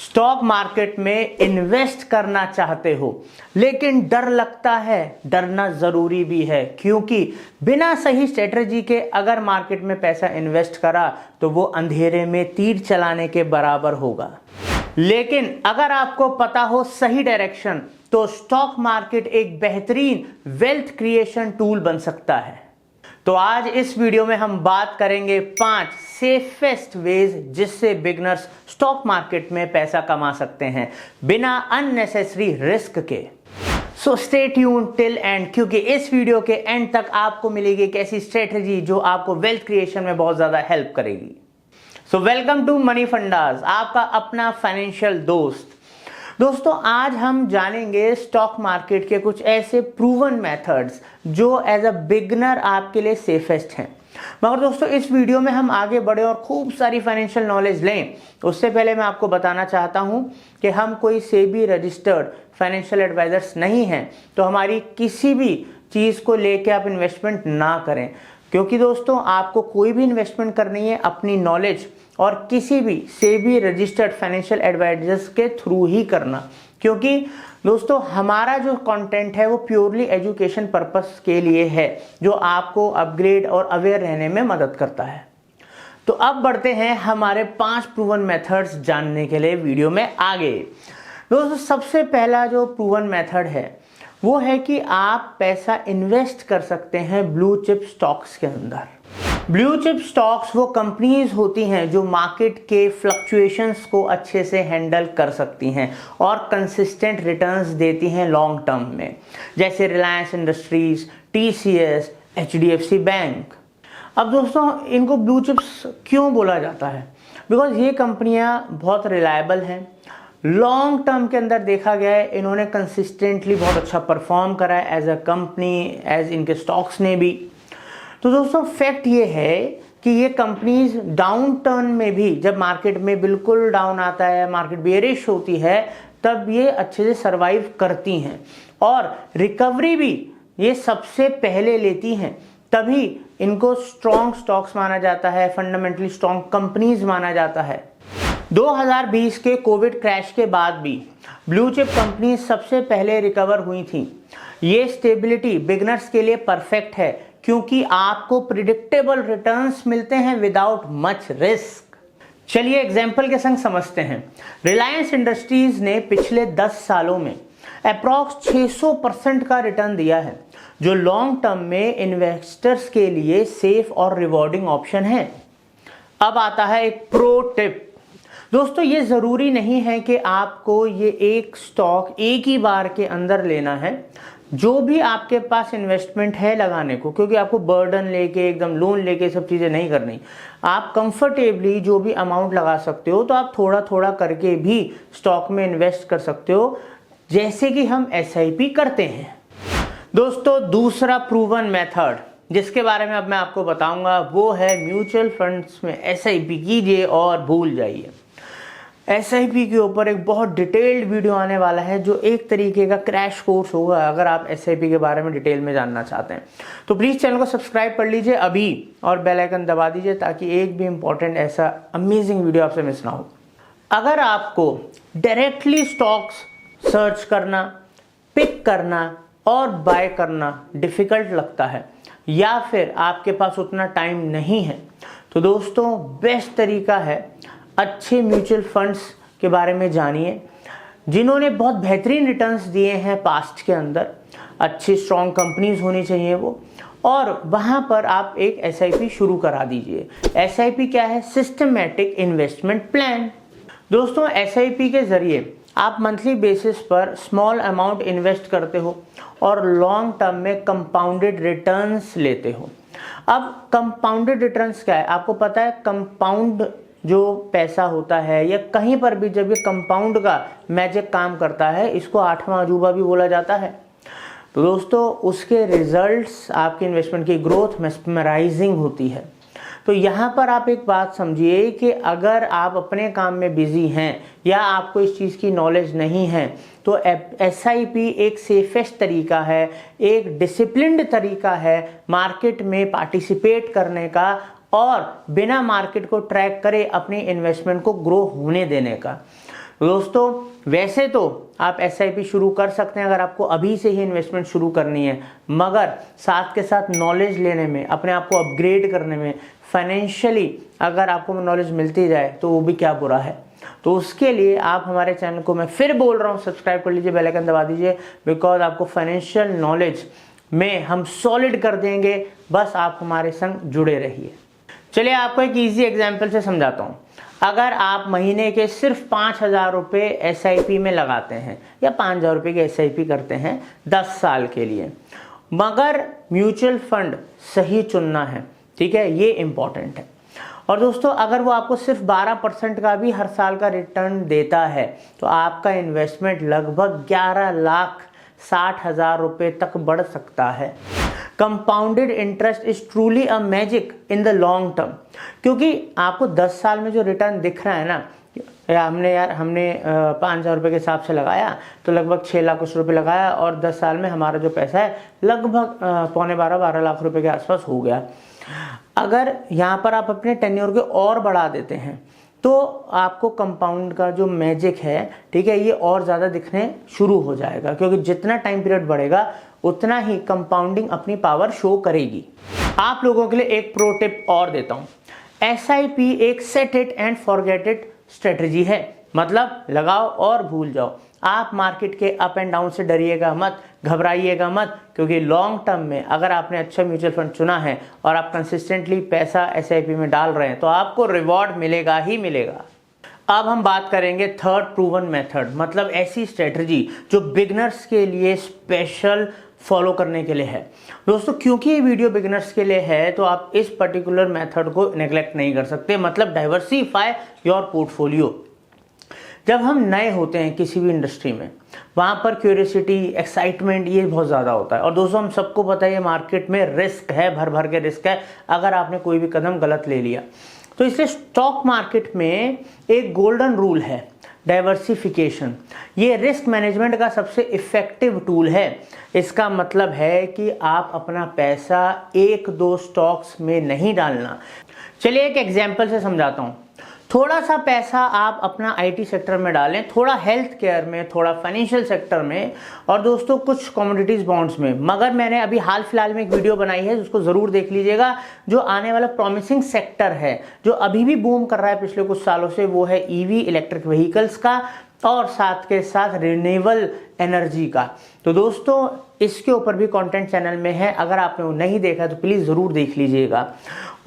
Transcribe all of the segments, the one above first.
Stock market में invest करना चाहते हो लेकिन डर लगता है। डरना जरूरी भी है क्योंकि बिना सही स्ट्रेटजी के अगर मार्केट में पैसा इन्वेस्ट करा तो वो अंधेरे में तीर चलाने के बराबर होगा। लेकिन अगर आपको पता हो सही डायरेक्शन तो स्टॉक मार्केट एक बेहतरीन वेल्थ क्रिएशन टूल बन सकता है। तो आज इस वीडियो में हम बात करेंगे 5 सेफेस्ट वेज जिससे बिगनर्स स्टॉक मार्केट में पैसा कमा सकते हैं बिना अननेसेसरी रिस्क के। So stay tune till and, क्योंकि इस वीडियो के एंड तक आपको मिलेगी एक ऐसी स्ट्रेटजी जो आपको वेल्थ क्रिएशन में बहुत ज्यादा हेल्प करेगी। So welcome to Money Fundas, आपका अपना फाइनेंशियल दोस्त। दोस्तों, आज हम जानेंगे स्टॉक मार्केट के कुछ ऐसे प्रूवन मेथड्स जो एज अ बिगनर आपके लिए सेफेस्ट हैं। मगर दोस्तों, इस वीडियो में हम आगे बढ़े और खूब सारी फाइनेंशियल नॉलेज लें उससे पहले मैं आपको बताना चाहता हूं कि हम कोई सेबी रजिस्टर्ड फाइनेंशियल एडवाइजर्स नहीं हैं, तो हमारी किसी भी चीज़ को लेके आप इन्वेस्टमेंट ना करें। क्योंकि दोस्तों, आपको कोई भी इन्वेस्टमेंट करनी है अपनी नॉलेज और किसी भी सेबी रजिस्टर्ड फाइनेंशियल एडवाइजर्स के थ्रू ही करना। क्योंकि दोस्तों, हमारा जो कंटेंट है वो प्योरली एजुकेशन पर्पस के लिए है जो आपको अपग्रेड और अवेयर रहने में मदद करता है। तो अब बढ़ते हैं हमारे 5 प्रूवन मेथड्स जानने के लिए वीडियो में आगे। दोस्तों, सबसे पहला जो प्रूवन मेथड है वो है कि आप पैसा इन्वेस्ट कर सकते हैं ब्लू चिप स्टॉक्स के अंदर। ब्लू चिप स्टॉक्स वो कंपनीज होती हैं जो मार्केट के फ्लक्चुएशंस को अच्छे से हैंडल कर सकती हैं और कंसिस्टेंट रिटर्न्स देती हैं लॉन्ग टर्म में, जैसे Reliance industries, TCS, HDFC bank. अब दोस्तों, इनको ब्लू चिप्स क्यों बोला जाता है? बिकॉज ये कंपनियां बहुत रिलायबल हैं। लॉन्ग टर्म के अंदर देखा गया है इन्होंने कंसिस्टेंटली बहुत अच्छा परफॉर्म करा है एज अ कंपनी, एज इनके स्टॉक्स ने भी। तो दोस्तों, फैक्ट ये है कि ये कंपनीज डाउन टर्न में भी, जब मार्केट में बिल्कुल डाउन आता है, मार्केट बेरिश होती है, तब ये अच्छे से सरवाइव करती हैं और रिकवरी भी ये सबसे पहले लेती हैं। तभी इनको स्ट्रॉन्ग स्टॉक्स माना जाता है, फंडामेंटली स्ट्रॉन्ग कंपनीज माना जाता है। 2020 के कोविड क्रैश के बाद भी ब्लू चिप कंपनी सबसे पहले रिकवर हुई थी। ये स्टेबिलिटी बिगनर्स के लिए परफेक्ट है क्योंकि आपको प्रिडिक्टेबल रिटर्न्स मिलते हैं विदाउट मच रिस्क। चलिए एग्जांपल के संग समझते हैं। रिलायंस इंडस्ट्रीज ने पिछले 10 सालों में अप्रॉक्स 600% का रिटर्न दिया है, जो लॉन्ग टर्म में इन्वेस्टर्स के लिए सेफ और रिवॉर्डिंग ऑप्शन है। अब आता है एक प्रो टिप। दोस्तों, ये जरूरी नहीं है कि आपको ये एक स्टॉक एक ही बार के अंदर लेना है। जो भी आपके पास इन्वेस्टमेंट है लगाने को, क्योंकि आपको बर्डन लेके एकदम लोन लेके सब चीजें नहीं करनी। आप कंफर्टेबली जो भी अमाउंट लगा सकते हो तो आप थोड़ा थोड़ा करके भी स्टॉक में इन्वेस्ट कर सकते हो, जैसे कि हम एसआईपी करते हैं। दोस्तों, दूसरा प्रूवन मेथड जिसके बारे में अब मैं आपको बताऊंगा वो है म्यूचुअल फंड्स में एसआईपी कीजिए और भूल जाइए। एसआईपी के ऊपर एक बहुत डिटेल्ड वीडियो आने वाला है जो एक तरीके का क्रैश कोर्स होगा अगर आप एसआईपी के बारे में डिटेल में जानना चाहते हैं। तो प्लीज़ चैनल को सब्सक्राइब कर लीजिए अभी और बेल आइकन दबा दीजिए ताकि एक भी इंपॉर्टेंट ऐसा अमेजिंग वीडियो आपसे मिस ना हो। अगर आपको डायरेक्टली स्टॉक्स सर्च करना, पिक करना और बाय करना डिफिकल्ट लगता है या फिर आपके पास उतना टाइम नहीं है, तो दोस्तों बेस्ट तरीका है अच्छे म्यूचुअल फंड्स के बारे में जानिए जिन्होंने बहुत बेहतरीन रिटर्न्स दिए हैं पास्ट के अंदर। अच्छी स्ट्रॉन्ग कंपनीज होनी चाहिए वो, और वहां पर आप एक एसआईपी शुरू करा दीजिए। एसआईपी क्या है? Systematic investment plan. दोस्तों, एसआईपी के जरिए आप मंथली बेसिस पर स्मॉल अमाउंट इन्वेस्ट करते हो और लॉन्ग टर्म में कंपाउंडेड रिटर्न्स लेते हो। अब कंपाउंडेड रिटर्न्स क्या है? आपको पता है कंपाउंड जो पैसा होता है या कहीं पर भी जब ये कंपाउंड का मैजिक काम करता है, इसको 8वां अजूबा भी बोला जाता है। तो दोस्तों, उसके रिजल्ट्स आपके इन्वेस्टमेंट की ग्रोथ मेस्मराइजिंग होती है। तो यहाँ पर आप एक बात समझिए कि अगर आप अपने काम में बिजी हैं या आपको इस चीज़ की नॉलेज नहीं है तो एसआईपी एक सेफेस्ट तरीका है, एक डिसिप्लिन्ड तरीका है मार्केट में पार्टिसिपेट करने का और बिना मार्केट को ट्रैक करे अपने इन्वेस्टमेंट को ग्रो होने देने का। दोस्तों वैसे तो आप SIP शुरू कर सकते हैं अगर आपको अभी से ही इन्वेस्टमेंट शुरू करनी है, मगर साथ के साथ नॉलेज लेने में, अपने आप को अपग्रेड करने में, फाइनेंशियली अगर आपको नॉलेज मिलती जाए तो वो भी क्या बुरा है। तो उसके लिए आप हमारे चैनल को, मैं फिर बोल रहा हूँ, सब्सक्राइब कर लीजिए, बेल आइकन दबा दीजिए, बिकॉज आपको फाइनेंशियल नॉलेज में हम सॉलिड कर देंगे, बस आप हमारे संग जुड़े रहिए। चलिए आपको एक ईजी एग्जाम्पल से समझाता हूँ। अगर आप महीने के सिर्फ 5,000 रुपये SIP में लगाते हैं या 5,000 रुपये की SIP करते हैं 10 साल के लिए, मगर म्यूचुअल फंड सही चुनना है, ठीक है, ये इंपॉर्टेंट है। और दोस्तों अगर वो आपको सिर्फ 12% का भी हर साल का रिटर्न देता है तो आपका इन्वेस्टमेंट लगभग 11,60,000 रुपये तक बढ़ सकता है। Compounded interest is truly a magic in the long term, क्योंकि आपको 10 साल में जो रिटर्न दिख रहा है ना, हमने 5,000 रुपये के हिसाब से लगाया तो लगभग 6 लाख कुछ रुपये लगाया और 10 साल में हमारा जो पैसा है लगभग 12 लाख रुपये के आसपास हो गया। अगर यहाँ पर आप अपने टेन्योर के और बढ़ा देते हैं तो आपको कंपाउंड का जो मैजिक है, ठीक है, ये और ज़्यादा दिखने शुरू हो जाएगा, क्योंकि जितना टाइम पीरियड बढ़ेगा उतना ही कंपाउंडिंग अपनी पावर शो करेगी। आप लोगों के लिए एक प्रो टिप और देता हूँ। SIP एक set it and forget it strategy है, मतलब लगाओ और भूल जाओ। आप मार्केट के अप एंड डाउन से डरिएगा मत, घबराइएगा मत, क्योंकि लॉन्ग टर्म में अगर आपने अच्छा म्यूचुअल फंड चुना है और आप कंसिस्टेंटली पैसा SIP में डाल रहे हैं तो आपको रिवॉर्ड मिलेगा ही मिलेगा। अब हम बात करेंगे थर्ड प्रूवन मेथड, मतलब ऐसी स्ट्रेटजी जो बिगनर्स के लिए स्पेशल फॉलो करने के लिए है। दोस्तों क्योंकि ये वीडियो बिगिनर्स के लिए है तो आप इस पर्टिकुलर मेथड को नेग्लेक्ट नहीं कर सकते, मतलब डाइवर्सिफाई योर पोर्टफोलियो। जब हम नए होते हैं किसी भी इंडस्ट्री में, वहाँ पर क्यूरियोसिटी, एक्साइटमेंट ये बहुत ज़्यादा होता है। और दोस्तों हम सबको पता है ये मार्केट में रिस्क है, भर भर के रिस्क है अगर आपने कोई भी कदम गलत ले लिया। तो इसलिए स्टॉक मार्केट में एक गोल्डन रूल है, डाइवर्सिफिकेशन। ये रिस्क मैनेजमेंट का सबसे इफेक्टिव टूल है। इसका मतलब है कि आप अपना पैसा 1-2 स्टॉक्स में नहीं डालना। चलिए एक एग्जांपल से समझाता हूँ। थोड़ा सा पैसा आप अपना IT सेक्टर में डालें, थोड़ा हेल्थ केयर में, थोड़ा फाइनेंशियल सेक्टर में, और दोस्तों कुछ कमोडिटीज बॉन्ड्स में। मगर मैंने अभी हाल फिलहाल में एक वीडियो बनाई है जिसको ज़रूर देख लीजिएगा, जो आने वाला प्रॉमिसिंग सेक्टर है, जो अभी भी बूम कर रहा है पिछले कुछ सालों से, वो है EV इलेक्ट्रिक व्हीकल्स का और साथ के साथ रिन्यूएबल एनर्जी का। तो दोस्तों इसके ऊपर भी कंटेंट चैनल में है, अगर आपने वो नहीं देखा तो प्लीज़ ज़रूर देख लीजिएगा।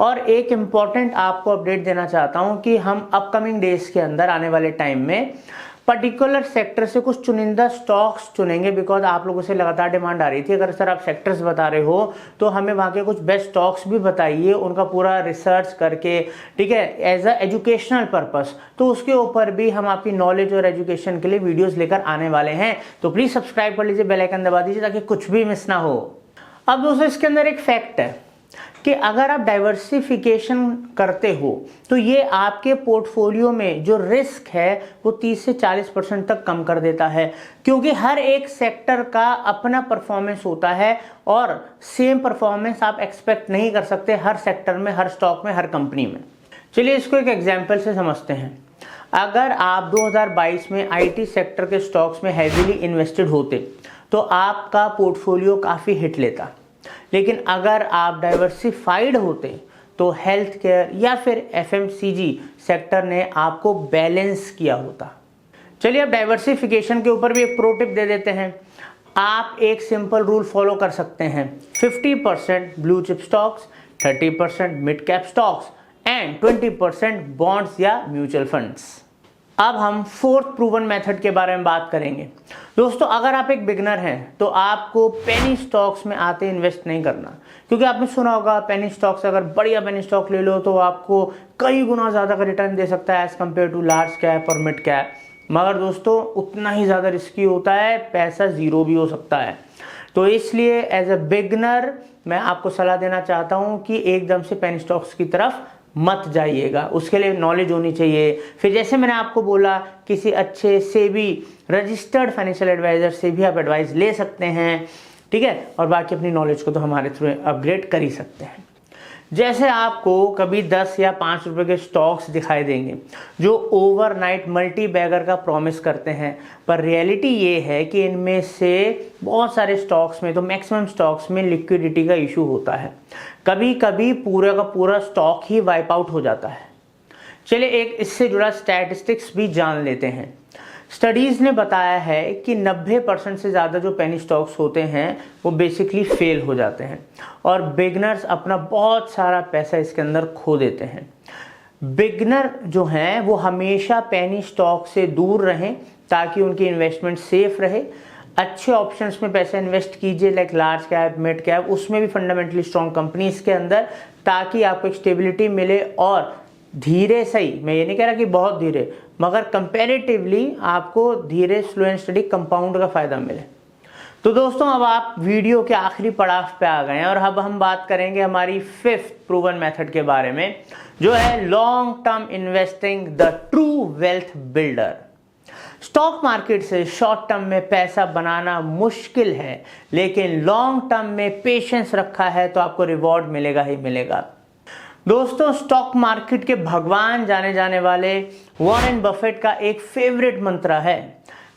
और एक इम्पॉर्टेंट आपको अपडेट देना चाहता हूँ कि हम अपकमिंग डेज के अंदर, आने वाले टाइम में, पर्टिकुलर सेक्टर से कुछ चुनिंदा स्टॉक्स चुनेंगे, बिकॉज आप लोगों से लगातार डिमांड आ रही थी अगर सर आप सेक्टर्स बता रहे हो तो हमें वहाँ के कुछ बेस्ट स्टॉक्स भी बताइए, उनका पूरा रिसर्च करके, ठीक है, एज अ एजुकेशनल पर्पस। तो उसके ऊपर भी हम आपकी नॉलेज और एजुकेशन के लिए वीडियोज़ लेकर आने वाले हैं। तो प्लीज़ सब्सक्राइब कर लीजिए, बेल आइकन दबा दीजिए ताकि कुछ भी मिस ना हो। अब दोस्तों इसके अंदर एक फैक्ट है कि अगर आप डाइवर्सिफिकेशन करते हो तो ये आपके पोर्टफोलियो में जो रिस्क है वो 30 से 40% तक कम कर देता है, क्योंकि हर एक सेक्टर का अपना परफॉर्मेंस होता है और सेम परफॉर्मेंस आप एक्सपेक्ट नहीं कर सकते हर सेक्टर में, हर स्टॉक में, हर कंपनी में। चलिए इसको एक एग्जाम्पल से समझते हैं। अगर आप 2022 में IT सेक्टर के स्टॉक्स में हैवीली इन्वेस्टेड होते तो आपका पोर्टफोलियो काफ़ी हिट लेता, लेकिन अगर आप डाइवर्सिफाइड होते तो हेल्थ केयर या फिर FMCG सेक्टर ने आपको बैलेंस किया होता। चलिए अब डाइवर्सिफिकेशन के ऊपर भी एक प्रो टिप दे देते हैं। आप एक सिंपल रूल फॉलो कर सकते हैं, 50% blue chip stocks, 30% mid cap stocks and 20% bonds या म्यूचुअल फंड्स। अब हम फोर्थ प्रूवन मेथड के बारे में बात करेंगे। दोस्तों अगर आप एक बिगनर हैं तो आपको पेनी स्टॉक्स में आते इन्वेस्ट नहीं करना, क्योंकि आपने सुना होगा पेनी स्टॉक्स, अगर बढ़िया पेनी स्टॉक ले लो तो आपको कई गुना ज़्यादा का रिटर्न दे सकता है as compare to large cap और मिड कैप। मगर दोस्तों उतना ही ज़्यादा रिस्की होता है, पैसा ज़ीरो भी हो सकता है। तो इसलिए एज अ बिगनर मैं आपको सलाह देना चाहता हूँ कि एकदम से पेनी स्टॉक्स की तरफ मत जाइएगा, उसके लिए नॉलेज होनी चाहिए। फिर जैसे मैंने आपको बोला, किसी अच्छे से भी रजिस्टर्ड फाइनेंशियल एडवाइजर से भी आप एडवाइस ले सकते हैं, ठीक है, और बाकी अपनी नॉलेज को तो हमारे थ्रू अपग्रेड कर ही सकते हैं। जैसे आपको कभी 10 या 5 रुपए के स्टॉक्स दिखाई देंगे जो ओवरनाइट मल्टी बैगर का प्रॉमिस करते हैं, पर रियलिटी ये है कि इनमें से बहुत सारे स्टॉक्स में, तो मैक्सिमम स्टॉक्स में लिक्विडिटी का इशू होता है। कभी कभी पूरा का पूरा स्टॉक ही वाइप आउट हो जाता है। चलिए एक इससे जुड़ा स्टैटिस्टिक्स भी जान लेते हैं। स्टडीज़ ने बताया है कि 90% से ज़्यादा जो पेनी स्टॉक्स होते हैं वो बेसिकली फेल हो जाते हैं और बिगनर्स अपना बहुत सारा पैसा इसके अंदर खो देते हैं। बिगनर जो हैं वो हमेशा पेनी स्टॉक से दूर रहें ताकि उनकी इन्वेस्टमेंट सेफ रहे। अच्छे ऑप्शंस में पैसा इन्वेस्ट कीजिए, like large cap, mid cap, उसमें भी फंडामेंटली स्ट्रॉन्ग कंपनीज के अंदर, ताकि आपको एक स्टेबिलिटी मिले और धीरे सही, मैं ये नहीं कह रहा कि बहुत धीरे, मगर कंपैरेटिवली आपको धीरे स्लो एंड स्टडी कंपाउंड का फायदा मिले। तो दोस्तों अब आप वीडियो के आखिरी पड़ाव पे आ गए हैं और अब हम बात करेंगे हमारी 5th प्रूवन मेथड के बारे में, जो है long term investing, the true wealth builder. Stock market से शॉर्ट टर्म में पैसा बनाना मुश्किल है, लेकिन लॉन्ग टर्म में पेशेंस रखा है तो आपको रिवॉर्ड मिलेगा ही मिलेगा। दोस्तों स्टॉक मार्केट के भगवान जाने जाने वाले वॉरेन बफेट का एक फेवरेट मंत्र है,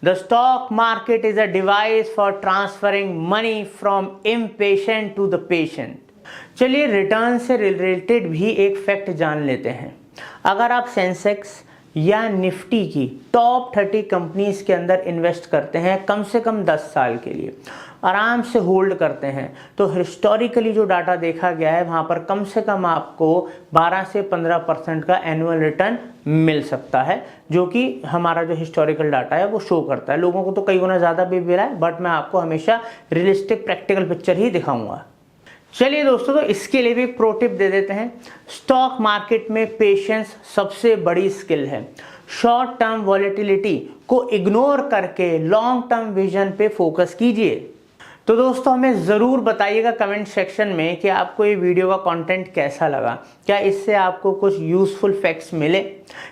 the stock market is a device for transferring money from impatient to the patient. चलिए रिटर्न से रिलेटेड भी एक फैक्ट जान लेते हैं। अगर आप सेंसेक्स या निफ्टी की टॉप 30 कंपनीज के अंदर इन्वेस्ट करते हैं कम से कम 10 साल के लिए, आराम से होल्ड करते हैं, तो हिस्टोरिकली जो डाटा देखा गया है वहाँ पर कम से कम आपको 12 से 15% का एनुअल रिटर्न मिल सकता है, जो कि हमारा जो हिस्टोरिकल डाटा है वो शो करता है। लोगों को तो कई गुना ज़्यादा भी मिला है, बट मैं आपको हमेशा रियलिस्टिक प्रैक्टिकल पिक्चर ही दिखाऊंगा। चलिए दोस्तों, तो इसके लिए भी एक प्रो टिप दे देते हैं। स्टॉक मार्केट में पेशेंस सबसे बड़ी स्किल है। शॉर्ट टर्म वॉलेटिलिटी को इग्नोर करके लॉन्ग टर्म विजन पे फोकस कीजिए। तो दोस्तों हमें ज़रूर बताइएगा कमेंट सेक्शन में कि आपको ये वीडियो का कंटेंट कैसा लगा। क्या इससे आपको कुछ यूज़फुल फैक्ट्स मिले?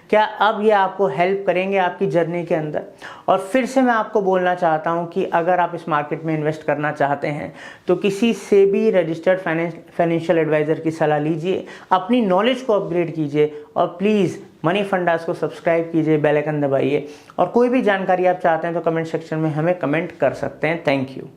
क्या अब ये आपको हेल्प करेंगे आपकी जर्नी के अंदर? और फिर से मैं आपको बोलना चाहता हूँ कि अगर आप इस मार्केट में इन्वेस्ट करना चाहते हैं तो किसी से भी रजिस्टर्ड फाइनेंशियल एडवाइज़र की सलाह लीजिए, अपनी नॉलेज को अपग्रेड कीजिए और प्लीज़ मनी फंडास को सब्सक्राइब कीजिए, बेल आइकन दबाइए। और कोई भी जानकारी आप चाहते हैं तो कमेंट सेक्शन में हमें कमेंट कर सकते हैं। Thank you.